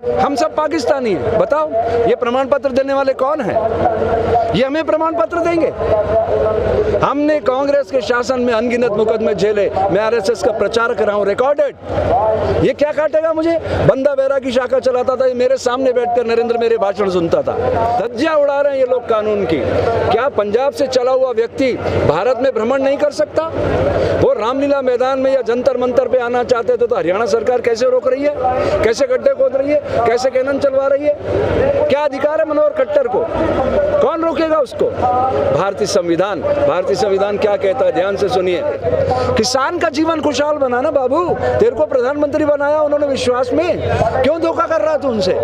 हम सब पाकिस्तानी हैं। बताओ ये प्रमाण पत्र देने वाले कौन हैं? ये हमें प्रमाण पत्र देंगे? हमने कांग्रेस के शासन में अनगिनत मुकदमे झेले। मैं आरएसएस का प्रचार कर रहा हूँ, रिकॉर्डेड। ये क्या काटेगा मुझे? बंदा बेरा की शाखा चलाता था, ये मेरे सामने बैठकर नरेंद्र मेरे भाषण सुनता था। धज्जियां उड़ा रहे हैं ये लोग कानून की। क्या पंजाब से चला हुआ व्यक्ति भारत में भ्रमण नहीं कर सकता? वो रामलीला मैदान में या जंतर मंतर पे आना चाहते थे तो हरियाणा सरकार कैसे रोक रही है? कैसे गड्ढे खोद रही है? कैसे कैनन चलवा रही है? क्या अधिकार है मनोहर खट्टर को? कौन रोकेगा उसको? भारतीय संविधान क्या कहता है? ध्यान से सुनिए। किसान का जीवन खुशहाल बनाना बाबू। तेरे को प्रधानमंत्री बनाया उन्होंने विश्वास में, क्यों धोखा कर रहा है तू उनसे?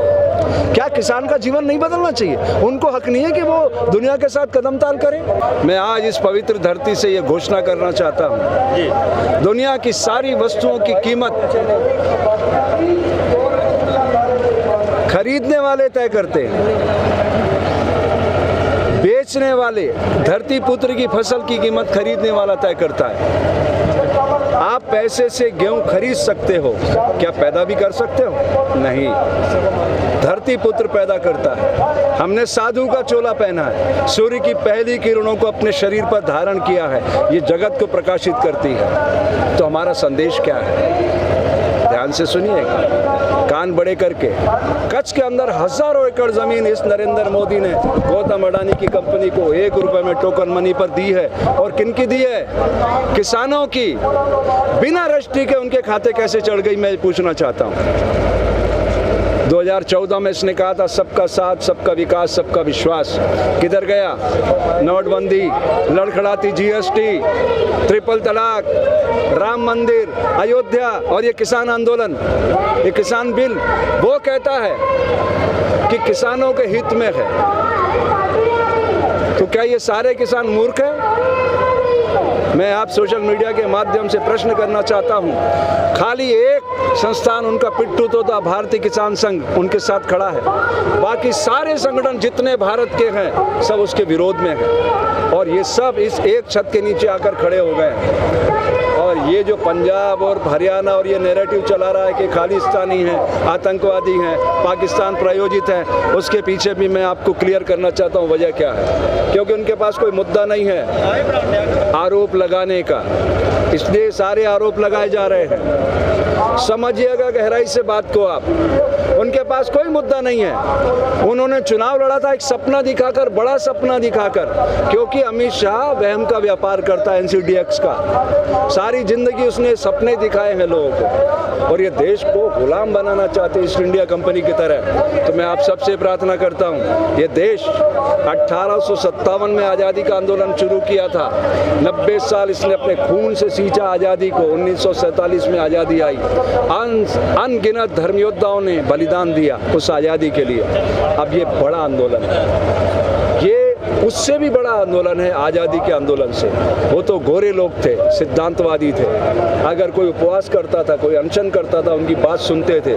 क्या किसान का जीवन नहीं बदलना चाहिए? उनको हक नहीं है कि वो दुनिया के साथ कदम ताल करें? मैं आज इस पवित्र धरती से ये घोषणा करना चाहता हूँ, दुनिया की सारी वस्तुओं की कीमत खरीदने वाले तय करते हैं, बेचने वाले, धरती पुत्र की फसल की कीमत खरीदने वाला तय करता है। आप पैसे से गेहूं खरीद सकते हो, क्या पैदा भी कर सकते हो? नहीं, धरती पुत्र पैदा करता है। हमने साधु का चोला पहना है, सूर्य की पहली किरणों को अपने शरीर पर धारण किया है, ये जगत को प्रकाशित करती है। तो हमारा संदेश क्या है? ध्यान से सुनिएगा, कान बड़े करके। कच्छ के अंदर हजारों एकड़ जमीन इस नरेंद्र मोदी ने गौतम अडानी की कंपनी को 1 रुपए में टोकन मनी पर दी है। और किनकी दी है? किसानों की। बिना रजिस्ट्री के उनके खाते कैसे चढ़ गई, मैं पूछना चाहता हूँ। 2014 में इसने कहा था सबका साथ, सबका विकास, सबका विश्वास। किधर गया? नोटबंदी, लड़खड़ाती जीएसटी, ट्रिपल तलाक, राम मंदिर, अयोध्या और ये किसान आंदोलन, ये किसान बिल। वो कहता है कि किसानों के हित में है, तो क्या ये सारे किसान मूर्ख हैं? मैं आप सोशल मीडिया के माध्यम से प्रश्न करना चाहता हूं। खाली एक संस्थान उनका पिट्ठू तो था, भारतीय किसान संघ, उनके साथ खड़ा है। बाकी सारे संगठन जितने भारत के हैं सब उसके विरोध में हैं। और ये सब इस एक छत के नीचे आकर खड़े हो गए हैं। और ये जो पंजाब और हरियाणा और ये नैरेटिव चला रहा है कि खालिस्तानी हैं, आतंकवादी हैं, पाकिस्तान प्रायोजित हैं, उसके पीछे भी मैं आपको क्लियर करना चाहता हूँ वजह क्या है। क्योंकि उनके पास कोई मुद्दा नहीं है आरोप लगाने का, इसलिए सारे आरोप लगाए जा रहे हैं। समझिएगा गहराई से बात को आप। उनके पास कोई मुद्दा नहीं है। उन्होंने चुनाव लड़ा था एक सपना दिखाकर, बड़ा सपना दिखाकर, क्योंकि अमित शाह वहम का व्यापार करता है, NCDX का। सारी जिंदगी उसने सपने दिखाए हैं लोगों को, और ये देश को गुलाम बनाना चाहते ईस्ट इंडिया कंपनी की तरह। तो मैं आप सबसे प्रार्थना करता हूँ, ये देश 1857 में आज़ादी का आंदोलन शुरू किया था, 90 साल इसने अपने खून से सींचा आज़ादी को। 1947 में आज़ादी आई, अनगिनत धर्मयोद्धाओं ने बलिदान दिया उस आज़ादी के लिए। अब ये बड़ा आंदोलन है, ये उससे भी बड़ा आंदोलन है आज़ादी के आंदोलन से। वो तो गोरे लोग थे, सिद्धांतवादी थे। अगर कोई उपवास करता था, कोई अनशन करता था, उनकी बात सुनते थे।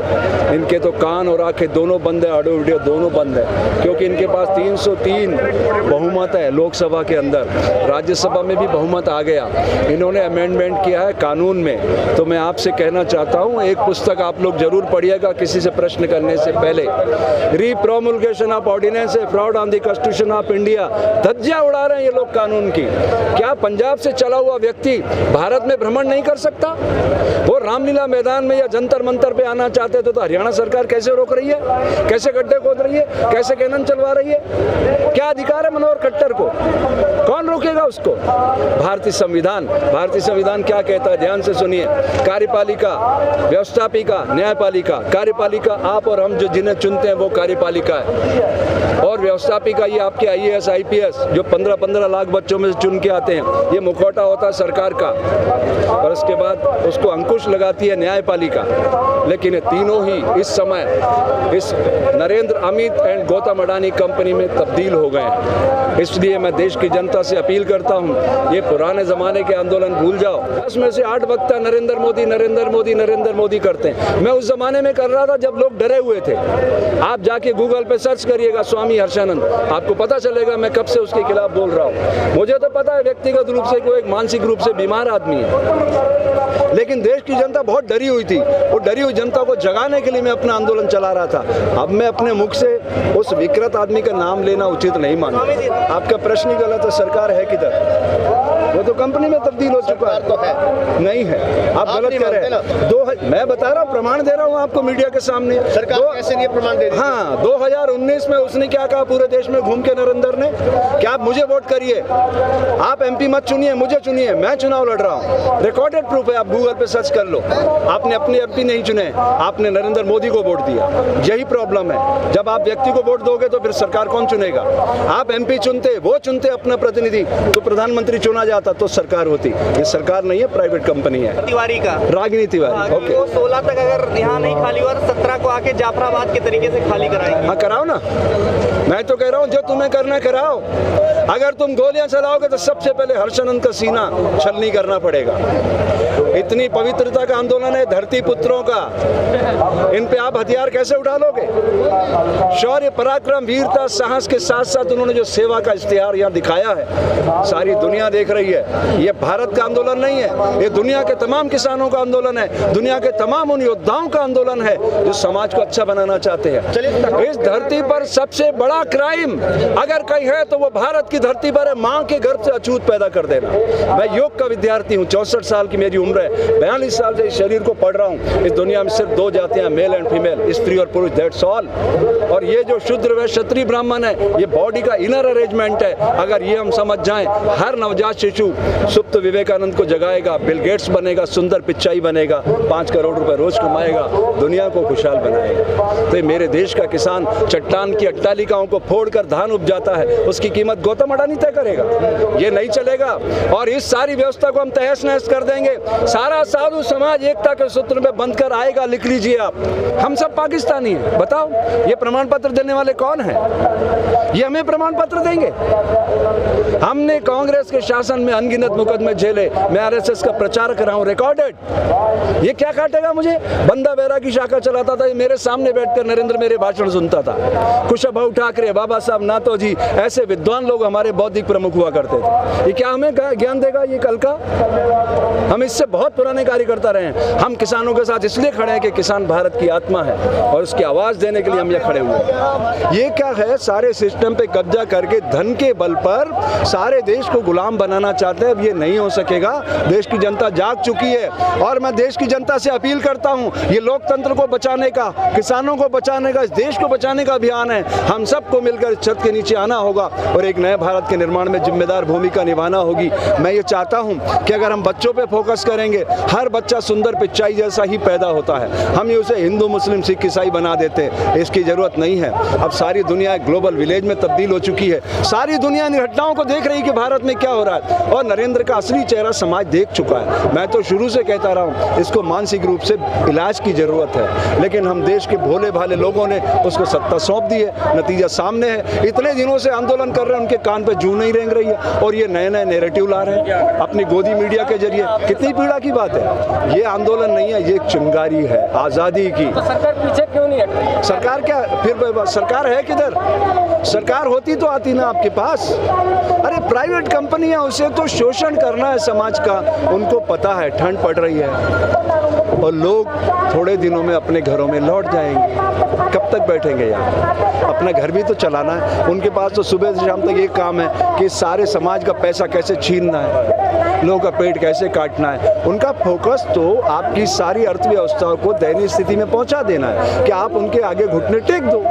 इनके तो कान और आंखें दोनों बंद है, ऑडियो वीडियो दोनों बंद है, क्योंकि इनके पास 303 बहुमत है लोकसभा के अंदर, राज्यसभा में भी बहुमत आ गया। इन्होंने अमेंडमेंट किया है कानून में। तो मैं आपसे कहना चाहता हूँ, एक पुस्तक आप लोग जरूर पढ़िएगा किसी से प्रश्न करने से पहले, repromulgation of ordinance a fraud on the constitution of India. धज्जियां उड़ा रहे हैं ये लोग कानून की। क्या पंजाब से चला हुआ व्यक्ति भारत में भ्रमण नहीं कर सकता? वो रामलीला मैदान में या जंतर मंतर पे आना चाहते थे तो हरियाणा सरकार कैसे रोक रही है? कैसे गड्ढे खोद रही है? कैसे कैनन चलवा रही है? क्या अधिकार है मनोहर खट्टर को? कौन रोकेगा उसको? भारतीय संविधान क्या कहता है? ध्यान से सुनिए। कार्यपालिका, व्यवस्थापिका, न्यायपालिका। कार्यपालिका आप और हम जो जिन्हें चुनते हैं वो कार्यपालिका है, और व्यवस्थापिका ये आपके IAS IPS जो 15-15 लाख बच्चों में से चुन के आते हैं, ये मुखौटा होता है सरकार का, और उसके बाद उसको अंकुश लगाती है न्यायपालिका। लेकिन ये तीनों ही इस समय इस नरेंद्र, अमित एंड गौतम अडानी कंपनी में तब्दील हो गए हैं। इसलिए मैं देश की जनता से अपील करता हूं, ये पुराने ज़माने के आंदोलन भूल जाओ। 10 में से 8 वक्ता नरेंद्र मोदी करते हैं। मैं उस ज़माने में कर रहा था जब लोग डरे हुए थे। आप जाके गूगल पे सर्च करिएगा स्वामी हर्षानंद, आपको पता चलेगा मैं कब से उसके खिलाफ बोल रहा हूँ। मुझे तो पता है व्यक्तिगत रूप से कोई एक मानसिक रूप से बीमार आदमी है, लेकिन देश की जनता बहुत डरी हुई थी। वो डरी हुई जनता को जगाने के लिए मैं अपना आंदोलन चला रहा था। अब मैं अपने मुख से उस विकृत आदमी का नाम लेना उचित नहीं मानता। आपका प्रश्न ही गलत है। सरकार है किधर? वो तो कंपनी में तब्दील हो चुका है। तो है नहीं है, आप गलत कह रहे हैं। मैं बता रहा हूँ, प्रमाण दे रहा हूँ आपको मीडिया के सामने। सरकार कैसे नहीं प्रमाण दे रही? हाँ, 2019 में उसने क्या कहा पूरे देश में घूम के नरेंद्र ने, कि आप मुझे वोट करिए, आप MP मत चुनिए, मुझे चुनिए, मैं चुनाव लड़ रहा हूँ। रिकॉर्डेड प्रूफ है, आप गूगल पे सर्च कर लो। आपने अपने MP नहीं चुने, आपने नरेंद्र मोदी को वोट दिया। यही प्रॉब्लम है, जब आप व्यक्ति को वोट दोगे तो फिर सरकार कौन चुनेगा? आप MP चुनते, वो चुनते अपना प्रतिनिधि, तो प्रधानमंत्री चुना जाता तो सरकार होती। ये सरकार नहीं है, प्राइवेट कंपनी है। तिवारी का रागिनी तिवारी। ओके, वो 16 तक अगर यहाँ नहीं खाली हुआ, 17 को आके जाफराबाद के तरीके से खाली कराएंगे। हाँ, कराओ ना। मैं तो कह रहा हूँ जो तुम्हें करना कराओ। अगर तुम गोलियां चलाओगे तो सबसे पहले हर्षनंद का सीना छलनी करना पड़ेगा। इतनी पवित्रता का आंदोलन है धरती पुत्रों का, इन पे आप हथियार कैसे उठा लोगे? शौर्य, पराक्रम, वीरता, साहस के साथ साथ उन्होंने जो सेवा का इश्तिहार यहाँ दिखाया है, सारी दुनिया देख रही है। ये भारत का आंदोलन नहीं है, ये दुनिया के तमाम किसानों का आंदोलन है, दुनिया के तमाम उन योद्धाओं का आंदोलन है जो समाज को अच्छा बनाना चाहते हैं। इस धरती पर सबसे बड़ा क्राइम अगर कहीं है तो वो भारत की धरती पर है, माँ के गर्भ से अछूत पैदा कर देना। मैं योग का विद्यार्थी हूँ, 64 साल की मेरी उम्र है, 42 साल से इस शरीर को पढ़ रहा हूँ। इस दुनिया में सिर्फ 2 जातियां, मेल एंड फीमेल, स्त्री और पुरुष, दैट्स ऑल। और ये जो शूद्र व क्षत्रिय ब्राह्मण है, ये बॉडी का इनर अरेंजमेंट है। अगर ये हम समझ जाएं, हर नवजात शिशु सुप्त विवेकानंद को जगाएगा, बिल गेट्स बनेगा, सुंदर पिचाई बनेगा, 5 करोड़ रुपए रोज कमाएगा, दुनिया को खुशहाल बनाएगा। तो मेरे देश का किसान चट्टान की अट्टालिकाओं को फोड़कर धान उपजाता है, उसकी कीमत गौतम अडानी तय करेगा। ये नहीं चलेगा और इस सारी व्यवस्था को हम तहस नहस कर देंगे। सारा साधु समाज एकता के सूत्र में बंध कर आएगा। लिख लीजिए आप, हम सब पाकिस्तानी हैं। बताओ ये प्रमाण पत्र देने वाले कौन हैं? ये हमें प्रमाण पत्र देंगे? हमने कांग्रेस के शासन में अनगिनत मुकदमे झेले, मैं RSS का प्रचारक रहा हूं, रिकॉर्डेड। ये क्या काटेगा मुझे? बंदा बैरागी शाखा चलाता था, ये मेरे सामने बैठकर नरेंद्र मेरे भाषण सुनता था। कुशाभाऊ ठाकरे, बाबा साहब नातोजी, ऐसे विद्वान लोग हमारे बौद्धिक प्रमुख हुआ करते थे। ये क्या हमें ज्ञान देगा ये कल का? हम इससे बहुत पुराने कार्यकर्ता रहे हैं। हम किसानों के साथ इसलिए खड़े हैं कि किसान भारत की आत्मा है और उसकी आवाज देने के लिए हम ये खड़े हुए हैं। ये क्या है, सारे सिस्टम पे कब्जा करके धन के बल पर सारे देश को गुलाम बनाना चाहते हैं। अब ये नहीं हो सकेगा। देश की जनता जाग चुकी है और मैं देश की जनता से अपील करता हूँ, ये लोकतंत्र को बचाने का, किसानों को बचाने का, इस देश को बचाने का अभियान है। हम सबको मिलकर छत के नीचे आना होगा और एक नए भारत के निर्माण में जिम्मेदार भूमिका निभाना होगी। मैं ये चाहता हूँ कि अगर हम बच्चों पे फोकस करेंगे, हर बच्चा सुंदर पिचाई जैसा ही पैदा होता है, हम ये उसे हिंदू मुस्लिम सिख ईसाई बना देते हैं। इसकी जरूरत नहीं है। अब सारी दुनिया ग्लोबल विलेज में तब्दील हो चुकी है। सारी दुनिया इन घटनाओं को देख रही है कि भारत में क्या हो रहा है और नरेंद्र का असली चेहरा समाज देख चुका है। मैं तो शुरू से कहता रहा हूँ, इसको मानसिक रूप से इलाज की जरूरत है, लेकिन हम देश के भोले भाले लोगों ने उसको सत्ता सौंप दी है। नतीजा सामने है। इतने दिनों से आंदोलन कर रहे हैं, उनके कान पे जूं नहीं रेंग रही है और ये नए नए नैरेटिव ला रहे हैं अपनी गोदी मीडिया के जरिए। कितनी पीड़ा की बात है। ये आंदोलन नहीं है, ये एक चिंगारी है आजादी की। तो सरकार पीछे क्यों नहीं हट? सरकार क्या, फिर सरकार है किधर? सरकार होती तो आती ना आपके पास। अरे प्राइवेट कंपनी है, उसे तो शोषण करना है समाज का। उनको पता है ठंड पड़ रही है और लोग थोड़े दिनों में अपने घरों में लौट जाएंगे। कब तक बैठेंगे यार? अपना घर भी तो चलाना है। उनके पास तो सुबह से शाम तक एक काम है कि सारे समाज का पैसा कैसे छीनना है, लोगों का पेट कैसे काटना है। उनका फोकस तो आपकी सारी अर्थव्यवस्था को दयनीय स्थिति में पहुंचा देना है कि आप उनके आगे घुटने टेक दो।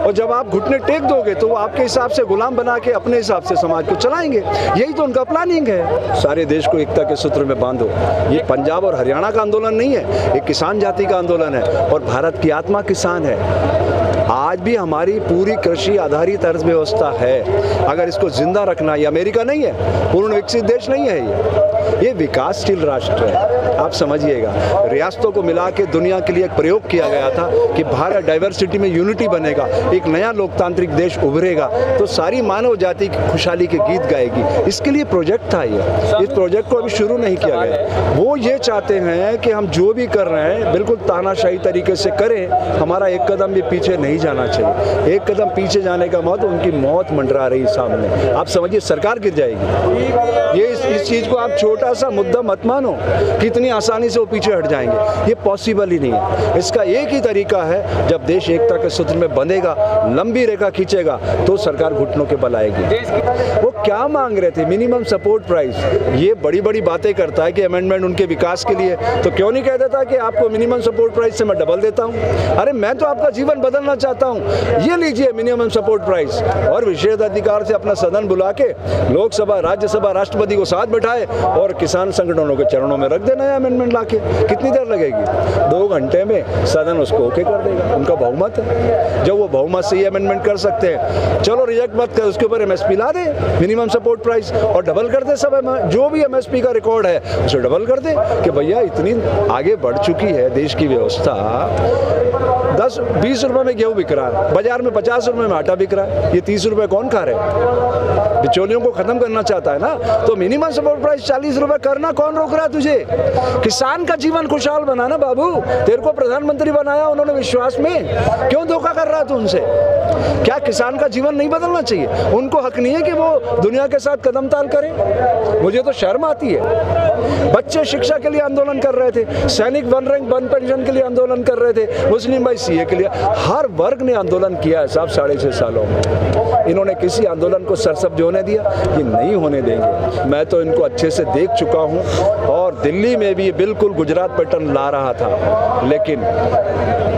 और जब आप घुटने टेक दोगे तो वो आपके हिसाब से गुलाम बना के अपने हिसाब से समाज को चलाएंगे। यही तो उनका प्लानिंग है। सारे देश को एकता के सूत्र में बांधो। ये पंजाब और हरियाणा का आंदोलन नहीं है, ये किसान जाति का आंदोलन है और भारत की आत्मा किसान है। आज भी हमारी पूरी कृषि आधारित अर्थव्यवस्था है। अगर इसको जिंदा रखना, ये अमेरिका नहीं है, पूर्ण विकसित देश नहीं है, ये विकासशील राष्ट्र है। आप समझिएगा, रियासतों को मिला के दुनिया के लिए एक प्रयोग किया गया था कि भारत डाइवर्सिटी में यूनिटी बनेगा, एक नया लोकतांत्रिक देश उभरेगा तो सारी मानव जाति की खुशहाली के गीत गाएगी। इसके लिए प्रोजेक्ट था ये। इस प्रोजेक्ट को अभी शुरू नहीं किया गया। वो ये चाहते हैं कि हम जो भी कर रहे हैं बिल्कुल तानाशाही तरीके से करें, हमारा एक कदम भी पीछे नहीं जाना चाहिए। एक कदम पीछे जाने का मौत, उनकी मौत मंडरा रही सामने। आप समझिए सरकार गिर जाएगी। ये इस चीज़ को आप छोटा सा मुद्दा मत मानो कि इतनी आसानी से वो पीछे हट जाएंगे, ये पॉसिबल ही नहीं है। इसका एक ही तरीका है, जब देश एकता के सूत्र में बंधेगा, लंबी रेखा खींचेगा, तो सरकार घुटनों के बल आएगी। वो क्या मांग रहे थे? Minimum support price. ये बड़ी बड़ी बातें करता है कि अमेंडमेंट उनके विकास के लिए, तो क्यों नहीं कह देता कि आपको मिनिमम सपोर्ट प्राइस से मैं डबल देता हूँ? अरे मैं तो आपका जीवन बदलना चाहता हूँ, ये लीजिए मिनिमम सपोर्ट प्राइस। और विशेष अधिकार से अपना सदन बुला के लोकसभा, राज्यसभा, राष्ट्रपति को साथ बैठाए और किसान संगठनों के चरणों में रख देना है अमेंडमेंट लाके। कितनी देर लगेगी? 2 घंटे में सदन उसको ओके कर देगा। उनका बहुमत है, जब वो बहुमत से ये अमेंडमेंट कर सकते हैं, चलो रिजेक्ट मत कर, उसके ऊपर MSP ला दे, मिनिमम सपोर्ट प्राइस, और डबल कर दे। सब जो भी MSP का रिकॉर्ड है उसे डबल कर दे कि भैया इतनी आगे बढ़ चुकी है देश की व्यवस्था। 10-20 रुपए में गेहूं बिक रहा है, बाजार में 50 रुपए में आटा बिक रहा है, ये 30 रुपए कौन खा रहे हैं? बिचौलियों को खत्म करना चाहता है ना, तो मिनिमम सपोर्ट प्राइस 40 रुपए करना कौन रोक रहा है तुझे? किसान का जीवन खुशहाल बनाना बाबू। तेरे को प्रधानमंत्री बनाया उन्होंने विश्वास में, क्यों धोखा कर रहा तू उनसे? क्या किसान का जीवन नहीं बदलना चाहिए? उनको हक नहीं है कि वो दुनिया के साथ कदम ताल करें? मुझे तो शर्म आती है। बच्चे शिक्षा के लिए आंदोलन कर रहे थे, सैनिक 1 रैंक 1 पेंशन के लिए आंदोलन कर रहे थे, मुस्लिम भाई CA के लिए। हर वर्ग ने आंदोलन किया है साहब 6.5 सालों में। इन्होंने किसी आंदोलन को सरसब्ज होने दिया? ये नहीं होने देंगे। मैं तो इनको अच्छे से देख चुका हूँ, और दिल्ली में भी बिल्कुल गुजरात पैटर्न ला रहा था, लेकिन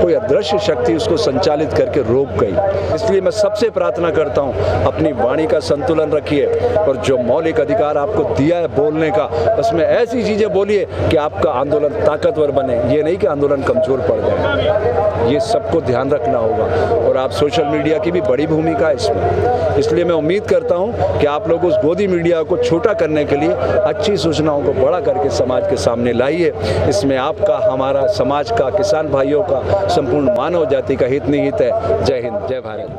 कोई अदृश्य शक्ति उसको संचालित करके रोक गई। इसलिए मैं सबसे प्रार्थना करता हूँ, अपनी वाणी का संतुलन रखिए, और जो मौलिक अधिकार आपको दिया है बोलने का, उसमें ऐसी चीज़ें बोलिए कि आपका आंदोलन ताकतवर बने, ये नहीं कि आंदोलन कमज़ोर पड़ जाए। ये सबको ध्यान रखना होगा, और आप सोशल मीडिया की भी बड़ी भूमिका है इसमें। इसलिए मैं उम्मीद करता हूँ कि आप लोग उस गोदी मीडिया को छोटा करने के लिए अच्छी सूचनाओं को बड़ा करके समाज के सामने लाइए। इसमें आपका, हमारा, समाज का, किसान भाइयों का, संपूर्ण मानव जाति का हित निहित है। जय हिंद, जय भारत।